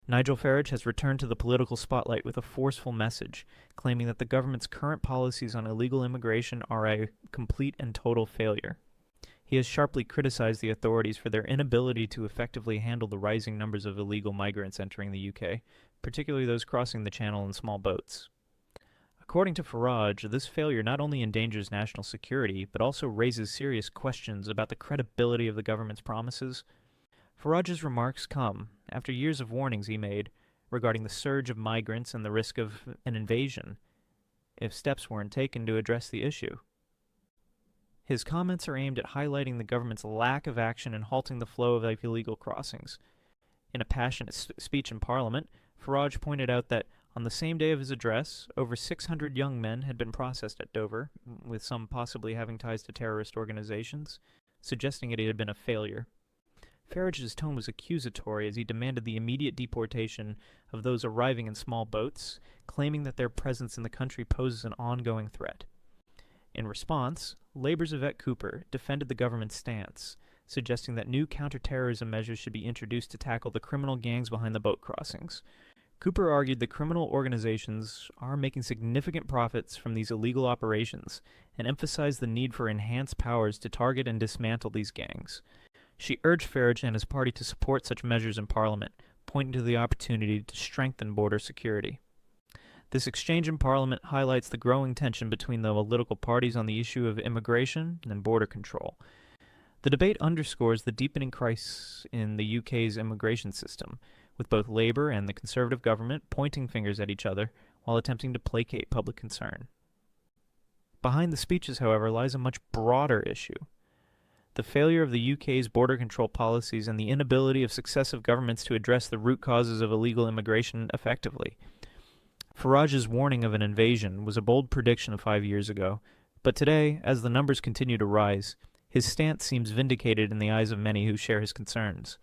Nigel Farage has returned to the political spotlight with a forceful message, claiming that the government's current policies on illegal immigration are a complete and total failure. He has sharply criticized the authorities for their inability to effectively handle the rising numbers of illegal migrants entering the UK, particularly those crossing the Channel in small boats. According to Farage, this failure not only endangers national security, but also raises serious questions about the credibility of the government's promises. Farage's remarks come after years of warnings he made regarding the surge of migrants and the risk of an invasion if steps weren't taken to address the issue. His comments are aimed at highlighting the government's lack of action in halting the flow of illegal crossings. In a passionate speech in Parliament, Farage pointed out that on the same day of his address, over 600 young men had been processed at Dover, with some possibly having ties to terrorist organizations, suggesting it had been a failure. Farage's tone was accusatory as he demanded the immediate deportation of those arriving in small boats, claiming that their presence in the country poses an ongoing threat. In response, Labour's Yvette Cooper defended the government's stance, suggesting that new counterterrorism measures should be introduced to tackle the criminal gangs behind the boat crossings. Cooper argued that criminal organizations are making significant profits from these illegal operations and emphasized the need for enhanced powers to target and dismantle these gangs. She urged Farage and his party to support such measures in Parliament, pointing to the opportunity to strengthen border security. This exchange in Parliament highlights the growing tension between the political parties on the issue of immigration and border control. The debate underscores the deepening crisis in the UK's immigration system, with both Labour and the Conservative government pointing fingers at each other while attempting to placate public concern. Behind the speeches, however, lies a much broader issue: the failure of the UK's border control policies and the inability of successive governments to address the root causes of illegal immigration effectively. Farage's warning of an invasion was a bold prediction 5 years ago, but today, as the numbers continue to rise, his stance seems vindicated in the eyes of many who share his concerns,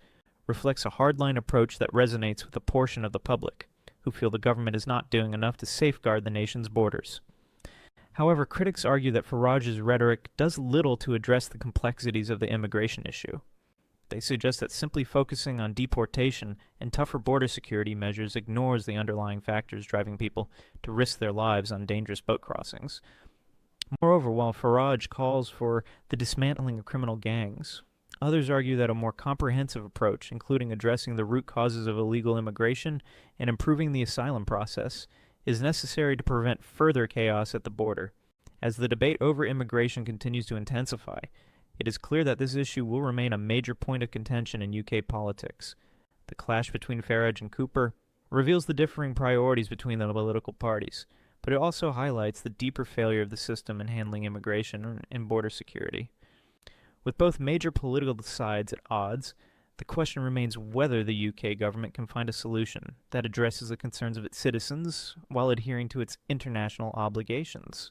reflects a hardline approach that resonates with a portion of the public, who feel the government is not doing enough to safeguard the nation's borders. However, critics argue that Farage's rhetoric does little to address the complexities of the immigration issue. They suggest that simply focusing on deportation and tougher border security measures ignores the underlying factors driving people to risk their lives on dangerous boat crossings. Moreover, while Farage calls for the dismantling of criminal gangs, others argue that a more comprehensive approach, including addressing the root causes of illegal immigration and improving the asylum process, is necessary to prevent further chaos at the border. As the debate over immigration continues to intensify, it is clear that this issue will remain a major point of contention in UK politics. The clash between Farage and Cooper reveals the differing priorities between the political parties, but it also highlights the deeper failure of the system in handling immigration and border security. With both major political sides at odds, the question remains whether the UK government can find a solution that addresses the concerns of its citizens while adhering to its international obligations.